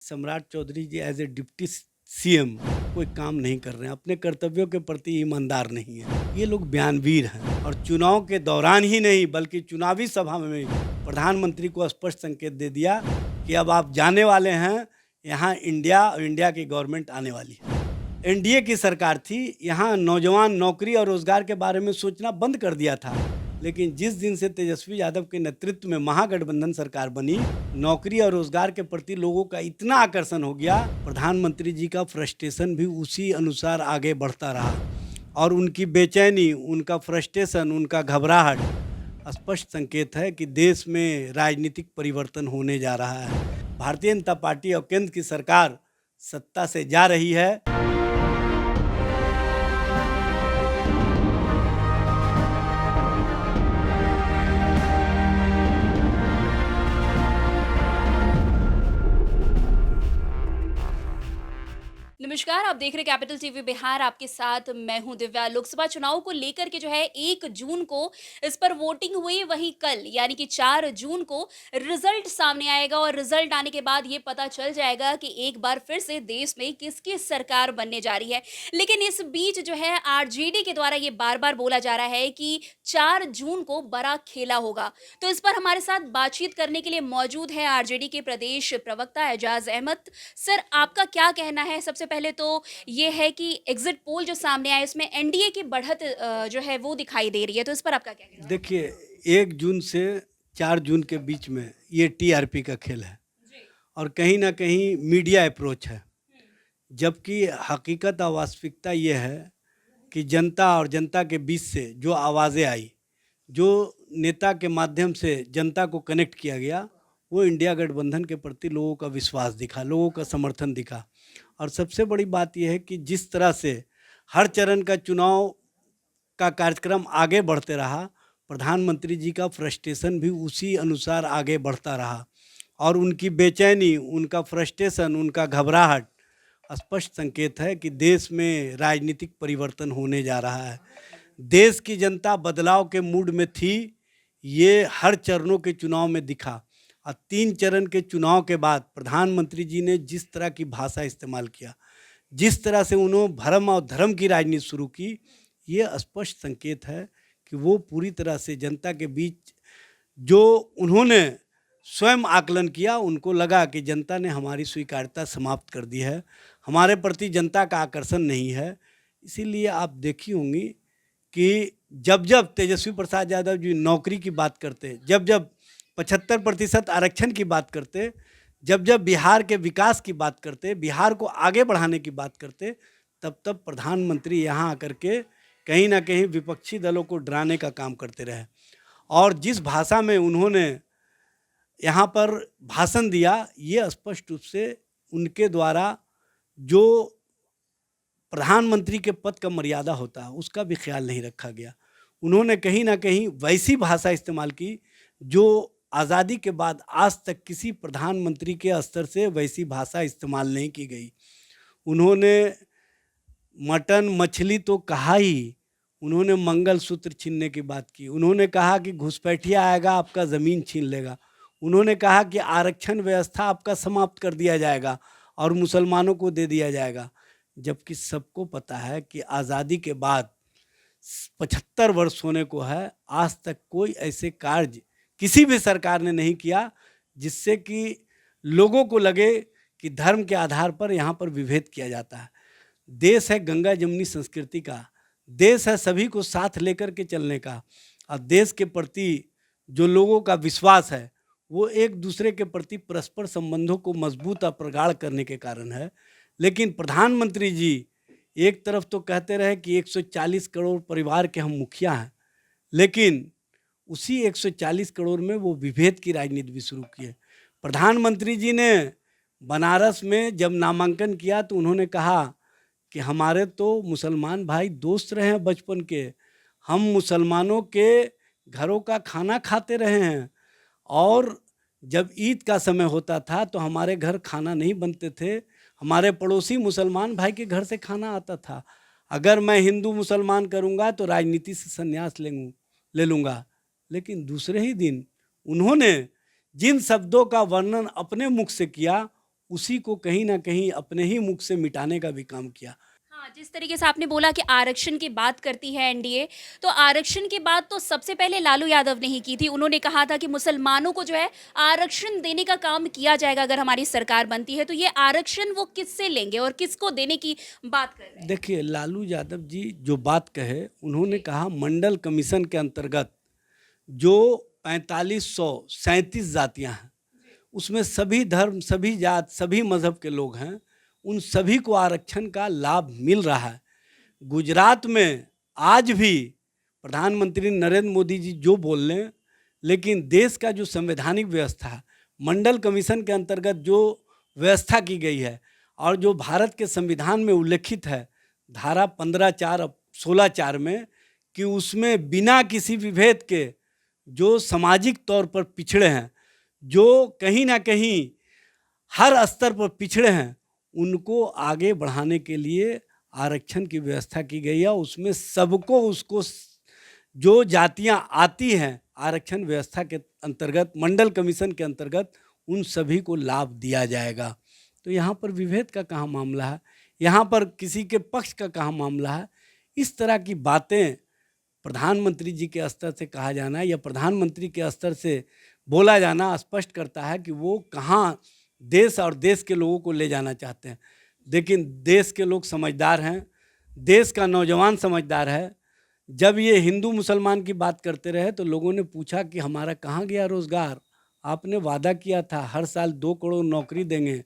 सम्राट चौधरी जी as a deputy CM कोई काम नहीं कर रहे हैं, अपने कर्तव्यों के प्रति ईमानदार नहीं है। ये लोग बयानवीर हैं और चुनाव के दौरान ही नहीं बल्कि चुनावी सभा में प्रधानमंत्री को स्पष्ट संकेत दे दिया कि अब आप जाने वाले हैं, यहाँ इंडिया और इंडिया की गवर्नमेंट आने वाली है। एनडीए की सरकार थी, यहाँ नौजवान नौकरी और रोजगार के बारे में सोचना बंद कर दिया था। लेकिन जिस दिन से तेजस्वी यादव के नेतृत्व में महागठबंधन सरकार बनी, नौकरी और रोजगार के प्रति लोगों का इतना आकर्षण हो गया, प्रधानमंत्री जी का फ्रस्ट्रेशन भी उसी अनुसार आगे बढ़ता रहा और उनकी बेचैनी, उनका फ्रस्ट्रेशन, उनका घबराहट स्पष्ट संकेत है कि देश में राजनीतिक परिवर्तन होने जा रहा है। भारतीय जनता पार्टी और केंद्र की सरकार सत्ता से जा रही है। नमस्कार, आप देख रहे हैं कैपिटल टीवी बिहार। आपके साथ मैं हूं दिव्या। लोकसभा चुनाव को लेकर के जो है 1 जून को इस पर वोटिंग हुई, वहीं कल यानी कि 4 जून को रिजल्ट सामने आएगा और रिजल्ट आने के बाद ये पता चल जाएगा कि एक बार फिर से देश में किसकी सरकार बनने जा रही है। लेकिन इस बीच जो है आरजेडी के द्वारा ये बार-बार बोला जा रहा है कि 4 जून को बड़ा खेला होगा। तो इस पर हमारे साथ बातचीत करने के लिए मौजूद है आरजेडी के प्रदेश प्रवक्ता एजाज अहमद। सर, आपका क्या कहना है? सबसे पहले तो ये है कि एग्जिट पोल जो सामने आया इसमें एनडीए की बढ़त जो है वो दिखाई दे रही है, तो इस पर आपका क्या कहना है? देखिए, 1 जून से 4 जून के बीच में ये टीआरपी का खेल है जी। और कहीं ना कहीं मीडिया अप्रोच है। हम्म। जबकि हकीकत और वास्तविकता ये है कि जनता और जनता के बीच से जो आवाज़ें आई, जो नेता के माध्यम से जनता को कनेक्ट किया गया, वो इंडिया गठबंधन के प्रति लोगों का विश्वास दिखा, लोगों का समर्थन दिखा। और सबसे बड़ी बात यह है कि जिस तरह से हर चरण का चुनाव का कार्यक्रम आगे बढ़ते रहा, प्रधानमंत्री जी का फ्रस्ट्रेशन भी उसी अनुसार आगे बढ़ता रहा और उनकी बेचैनी, उनका फ्रस्ट्रेशन, उनका घबराहट स्पष्ट संकेत है कि देश में राजनीतिक परिवर्तन होने जा रहा है। देश की जनता बदलाव के मूड में थी, ये हर चरणों के चुनाव में दिखा और 3 चरण के चुनाव के बाद प्रधानमंत्री जी ने जिस तरह की भाषा इस्तेमाल किया, जिस तरह से उन्होंने भरम और धर्म की राजनीति शुरू की, ये स्पष्ट संकेत है कि वो पूरी तरह से जनता के बीच जो उन्होंने स्वयं आकलन किया, उनको लगा कि जनता ने हमारी स्वीकार्यता समाप्त कर दी है, हमारे प्रति जनता का आकर्षण नहीं है। इसीलिए आप देखी होंगी कि जब जब तेजस्वी प्रसाद यादव जी नौकरी की बात करते, जब जब 75% आरक्षण की बात करते, जब जब बिहार के विकास की बात करते, बिहार को आगे बढ़ाने की बात करते, तब तब प्रधानमंत्री यहाँ आकर के कहीं ना कहीं विपक्षी दलों को डराने का काम करते रहे। और जिस भाषा में उन्होंने यहाँ पर भाषण दिया, ये स्पष्ट रूप से उनके द्वारा जो प्रधानमंत्री के पद का मर्यादा होता है उसका भी ख्याल नहीं रखा गया। उन्होंने कहीं ना कहीं वैसी भाषा इस्तेमाल की जो आज़ादी के बाद आज तक किसी प्रधानमंत्री के स्तर से वैसी भाषा इस्तेमाल नहीं की गई। उन्होंने मटन मछली तो कहा ही, उन्होंने मंगलसूत्र छीनने की बात की, उन्होंने कहा कि घुसपैठिया आएगा आपका ज़मीन छीन लेगा, उन्होंने कहा कि आरक्षण व्यवस्था आपका समाप्त कर दिया जाएगा और मुसलमानों को दे दिया जाएगा। जबकि सबको पता है कि आज़ादी के बाद 75 वर्ष होने को है, आज तक कोई ऐसे कार्य किसी भी सरकार ने नहीं किया जिससे कि लोगों को लगे कि धर्म के आधार पर यहाँ पर विभेद किया जाता है। देश है गंगा जमुनी संस्कृति का, देश है सभी को साथ लेकर के चलने का और देश के प्रति जो लोगों का विश्वास है वो एक दूसरे के प्रति परस्पर संबंधों को मजबूत और प्रगाढ़ करने के कारण है। लेकिन प्रधानमंत्री जी एक तरफ तो कहते रहे कि 140 करोड़ परिवार के हम मुखिया हैं, लेकिन उसी 140 करोड़ में वो विभेद की राजनीति भी शुरू की है। प्रधानमंत्री जी ने बनारस में जब नामांकन किया तो उन्होंने कहा कि हमारे तो मुसलमान भाई दोस्त रहे हैं बचपन के, हम मुसलमानों के घरों का खाना खाते रहे हैं और जब ईद का समय होता था तो हमारे घर खाना नहीं बनते थे, हमारे पड़ोसी मुसलमान भाई के घर से खाना आता था। अगर मैं हिंदू मुसलमान करूंगा तो राजनीति से संन्यास ले लूँगा। लेकिन दूसरे ही दिन उन्होंने जिन शब्दों का वर्णन अपने मुख से किया उसी को कहीं ना कहीं अपने ही मुख से मिटाने का भी काम किया। हाँ, जिस तरीके से आपने बोला कि आरक्षण की बात करती है एनडीए, तो आरक्षण की बात तो सबसे पहले लालू यादव ने ही की थी। उन्होंने कहा था कि मुसलमानों को जो है आरक्षण देने का काम किया जाएगा अगर हमारी सरकार बनती है। तो ये आरक्षण वो किससे लेंगे और किसको देने की बात कर रहे हैं? देखिए, लालू यादव जी जो बात कहे, उन्होंने जी। कहा मंडल कमीशन के अंतर्गत जो 4537 जातियां हैं, उसमें सभी धर्म, सभी जात, सभी मजहब के लोग हैं, उन सभी को आरक्षण का लाभ मिल रहा है। गुजरात में आज भी प्रधानमंत्री नरेंद्र मोदी जी जो बोल लें, लेकिन देश का जो संवैधानिक व्यवस्था है, मंडल कमीशन के अंतर्गत जो व्यवस्था की गई है और जो भारत के संविधान में उल्लेखित है, धारा 15(4) और 16(4) में, कि उसमें बिना किसी विभेद के जो सामाजिक तौर पर पिछड़े हैं, जो कहीं ना कहीं हर स्तर पर पिछड़े हैं, उनको आगे बढ़ाने के लिए आरक्षण की व्यवस्था की गई है। उसमें सबको उसको जो जातियां आती हैं आरक्षण व्यवस्था के अंतर्गत, मंडल कमीशन के अंतर्गत, उन सभी को लाभ दिया जाएगा। तो यहाँ पर विभेद का कहाँ मामला है, यहाँ पर किसी के पक्ष का कहाँ मामला है। इस तरह की बातें प्रधानमंत्री जी के स्तर से कहा जाना या प्रधानमंत्री के स्तर से बोला जाना स्पष्ट करता है कि वो कहाँ देश और देश के लोगों को ले जाना चाहते हैं। लेकिन देश के लोग समझदार हैं, देश का नौजवान समझदार है। जब ये हिंदू मुसलमान की बात करते रहे तो लोगों ने पूछा कि हमारा कहाँ गया रोजगार? आपने वादा किया था हर साल 2 करोड़ नौकरी देंगे,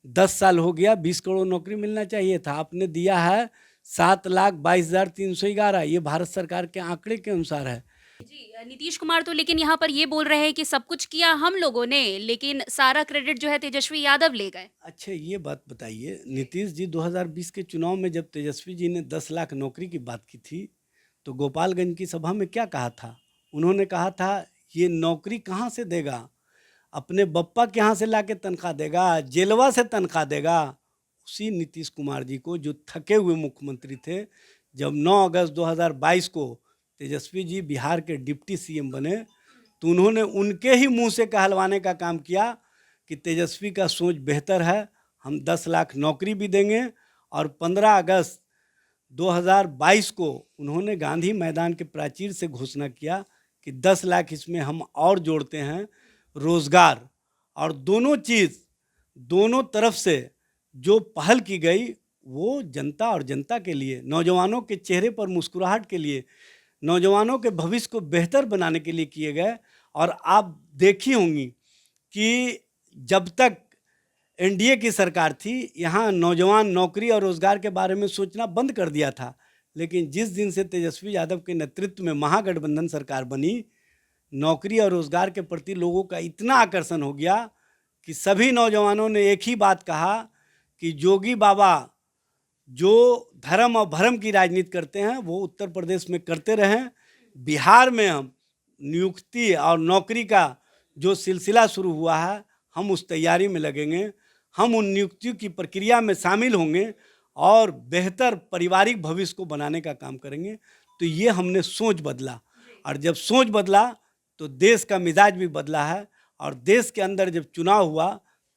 10 साल हो गया, 20 करोड़ नौकरी मिलना चाहिए था, आपने दिया है 7,22,311। ये भारत सरकार के आंकड़े के अनुसार है। जी, नीतीश कुमार तो लेकिन यहाँ पर ये बोल रहे हैं कि सब कुछ किया हम लोगों ने, लेकिन सारा क्रेडिट जो है तेजस्वी यादव ले गए। अच्छा, ये बात बताइए, नीतीश जी 2020 के चुनाव में जब तेजस्वी जी ने 10 लाख नौकरी की बात की थी, तो गोपालगंज की सभा में क्या कहा था? उन्होंने कहा था ये नौकरी कहाँ से देगा? अपने बप्पा के यहाँ से लाके तनख्वाह देगा, जेलवा से तनख्वाह देगा। उसी नीतीश कुमार जी को, जो थके हुए मुख्यमंत्री थे, जब 9 अगस्त 2022 को तेजस्वी जी बिहार के डिप्टी सीएम बने, तो उन्होंने उनके ही मुंह से कहलवाने का काम किया कि तेजस्वी का सोच बेहतर है, हम 10 लाख नौकरी भी देंगे। और 15 अगस्त 2022 को उन्होंने गांधी मैदान के प्राचीर से घोषणा किया कि 10 लाख इसमें हम और जोड़ते हैं, रोजगार। और दोनों चीज़, दोनों तरफ से जो पहल की गई वो जनता और जनता के लिए, नौजवानों के चेहरे पर मुस्कुराहट के लिए, नौजवानों के भविष्य को बेहतर बनाने के लिए किए गए। और आप देखी होंगी कि जब तक एनडीए की सरकार थी, यहाँ नौजवान नौकरी और रोजगार के बारे में सोचना बंद कर दिया था। लेकिन जिस दिन से तेजस्वी यादव के नेतृत्व में महागठबंधन सरकार बनी, नौकरी और रोजगार के प्रति लोगों का इतना आकर्षण हो गया कि सभी नौजवानों ने एक ही बात कहा कि जोगी बाबा जो धर्म और भरम की राजनीति करते हैं वो उत्तर प्रदेश में करते रहें, बिहार में हम नियुक्ति और नौकरी का जो सिलसिला शुरू हुआ है, हम उस तैयारी में लगेंगे, हम उन नियुक्तियों की प्रक्रिया में शामिल होंगे और बेहतर पारिवारिक भविष्य को बनाने का काम करेंगे। तो ये हमने सोच बदला, और जब सोच बदला तो देश का मिजाज भी बदला है। और देश के अंदर जब चुनाव हुआ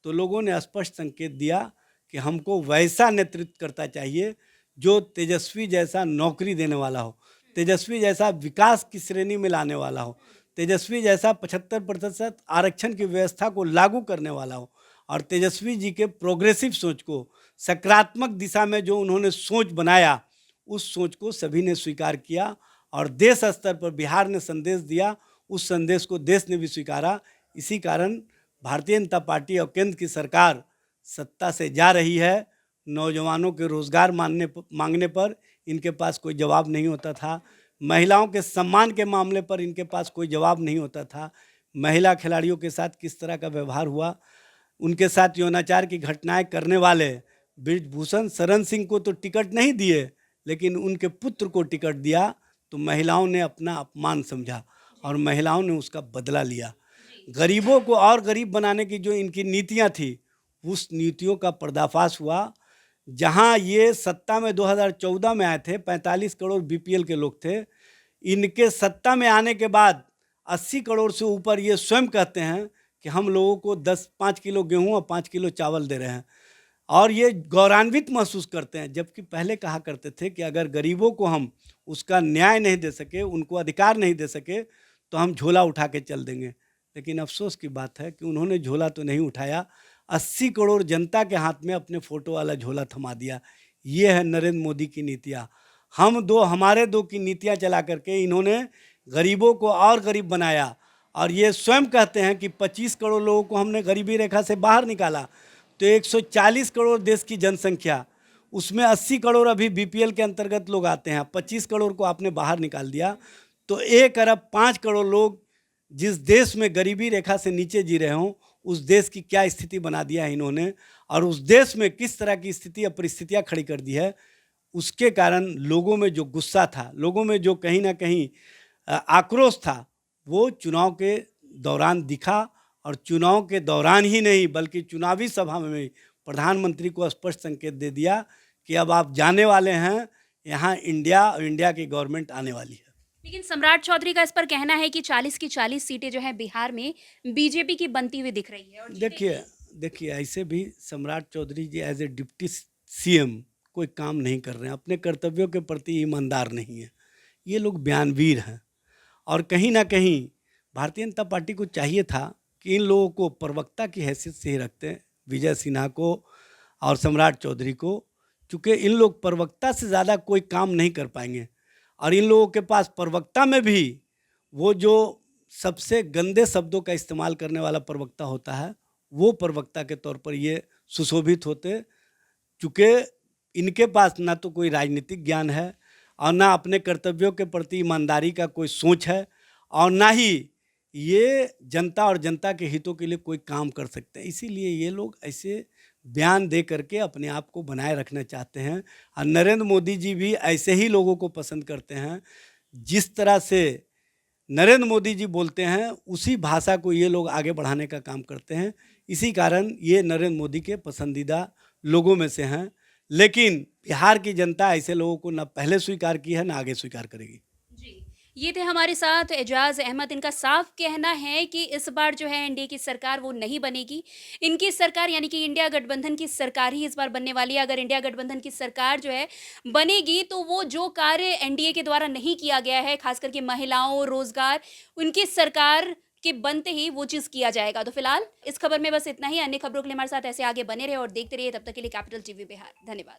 तो लोगों ने स्पष्ट संकेत दिया कि हमको वैसा नेतृत्व करता चाहिए जो तेजस्वी जैसा नौकरी देने वाला हो, तेजस्वी जैसा विकास की श्रेणी में लाने वाला हो, तेजस्वी जैसा 75% आरक्षण की व्यवस्था को लागू करने वाला हो। और तेजस्वी जी के प्रोग्रेसिव सोच को, सकारात्मक दिशा में जो उन्होंने सोच बनाया, उस सोच को सभी ने स्वीकार किया और देश स्तर पर बिहार ने संदेश दिया, उस संदेश को देश ने भी स्वीकारा। इसी कारण भारतीय जनता पार्टी और केंद्र की सरकार सत्ता से जा रही है। नौजवानों के रोजगार मांगने पर इनके पास कोई जवाब नहीं होता था, महिलाओं के सम्मान के मामले पर इनके पास कोई जवाब नहीं होता था, महिला खिलाड़ियों के साथ किस तरह का व्यवहार हुआ, उनके साथ यौनाचार की घटनाएं करने वाले ब्रिजभूषण शरण सिंह को तो टिकट नहीं दिए, लेकिन उनके पुत्र को टिकट दिया, तो महिलाओं ने अपना अपमान समझा और महिलाओं ने उसका बदला लिया। गरीबों को और गरीब बनाने की जो इनकी नीतियां थी, उस नीतियों का पर्दाफाश हुआ। जहां ये सत्ता में 2014 में आए थे, 45 करोड़ बीपीएल के लोग थे, इनके सत्ता में आने के बाद 80 करोड़ से ऊपर ये स्वयं कहते हैं कि हम लोगों को 5 किलो गेहूं और 5 किलो चावल दे रहे हैं, और ये गौरवान्वित महसूस करते हैं। जबकि पहले कहा करते थे कि अगर गरीबों को हम उसका न्याय नहीं दे सके, उनको अधिकार नहीं दे सके, तो हम झोला उठा के चल देंगे। लेकिन अफसोस की बात है कि उन्होंने झोला तो नहीं उठाया, 80 करोड़ जनता के हाथ में अपने फोटो वाला झोला थमा दिया। ये है नरेंद्र मोदी की नीतियाँ। हम दो हमारे दो की नीतियाँ चला करके इन्होंने गरीबों को और गरीब बनाया, और ये स्वयं कहते हैं कि 25 करोड़ लोगों को हमने गरीबी रेखा से बाहर निकाला। तो 140 करोड़ देश की जनसंख्या, उसमें 80 करोड़ अभी बीपीएल के अंतर्गत लोग आते हैं, 25 करोड़ को आपने बाहर निकाल दिया। तो 1 अरब 5 करोड़ लोग जिस देश में गरीबी रेखा से नीचे जी रहे हों, उस देश की क्या स्थिति बना दिया है इन्होंने, और उस देश में किस तरह की स्थिति या परिस्थितियाँ खड़ी कर दी है। उसके कारण लोगों में जो गुस्सा था, लोगों में जो कहीं ना कहीं आक्रोश था, वो चुनाव के दौरान दिखा। और चुनाव के दौरान ही नहीं बल्कि चुनावी सभा में प्रधानमंत्री को स्पष्ट संकेत दे दिया कि अब आप जाने वाले हैं, यहाँ इंडिया और इंडिया की गवर्नमेंट आने वाली है। लेकिन सम्राट चौधरी का इस पर कहना है कि 40 की 40 सीटें जो हैं बिहार में बीजेपी की बनती हुई दिख रही है और देखिए जीतेगी। देखिए ऐसे भी सम्राट चौधरी जी एज ए डिप्टी सीएम कोई काम नहीं कर रहे हैं, अपने कर्तव्यों के प्रति ईमानदार नहीं है। ये लोग बयानवीर हैं, और कहीं ना कहीं भारतीय जनता पार्टी को चाहिए था कि इन लोगों को प्रवक्ता की हैसियत से ही रखते हैं, विजय सिन्हा को और सम्राट चौधरी को। चूँकि इन लोग प्रवक्ता से ज़्यादा कोई काम नहीं कर पाएंगे, और इन लोगों के पास प्रवक्ता में भी वो जो सबसे गंदे शब्दों का इस्तेमाल करने वाला प्रवक्ता होता है, वो प्रवक्ता के तौर पर ये सुशोभित होते। चूँकि इनके पास ना तो कोई राजनीतिक ज्ञान है, और ना अपने कर्तव्यों के प्रति ईमानदारी का कोई सोच है, और ना ही ये जनता और जनता के हितों के लिए कोई काम कर सकते हैं। इसीलिए ये लोग ऐसे बयान दे करके अपने आप को बनाए रखना चाहते हैं। और नरेंद्र मोदी जी भी ऐसे ही लोगों को पसंद करते हैं। जिस तरह से नरेंद्र मोदी जी बोलते हैं, उसी भाषा को ये लोग आगे बढ़ाने का काम करते हैं। इसी कारण ये नरेंद्र मोदी के पसंदीदा लोगों में से हैं। लेकिन बिहार की जनता ऐसे लोगों को ना पहले स्वीकार की है, ना आगे स्वीकार करेगी। जी, ये थे हमारे साथ एजाज अहमद। इनका साफ कहना है कि इस बार जो है एनडीए की सरकार वो नहीं बनेगी। इनकी सरकार यानी कि इंडिया गठबंधन की सरकार ही इस बार बनने वाली है। अगर इंडिया गठबंधन की सरकार जो है बनेगी तो वो जो कार्य एनडीए के द्वारा नहीं किया गया है, खास करके महिलाओं, रोजगार, उनकी सरकार के बनते ही वो चीज़ किया जाएगा। तो फिलहाल इस खबर में बस इतना ही। अन्य खबरों के लिए हमारे साथ ऐसे आगे बने रहे और देखते रहिए। तब तक के लिए कैपिटल टीवी बिहार। धन्यवाद।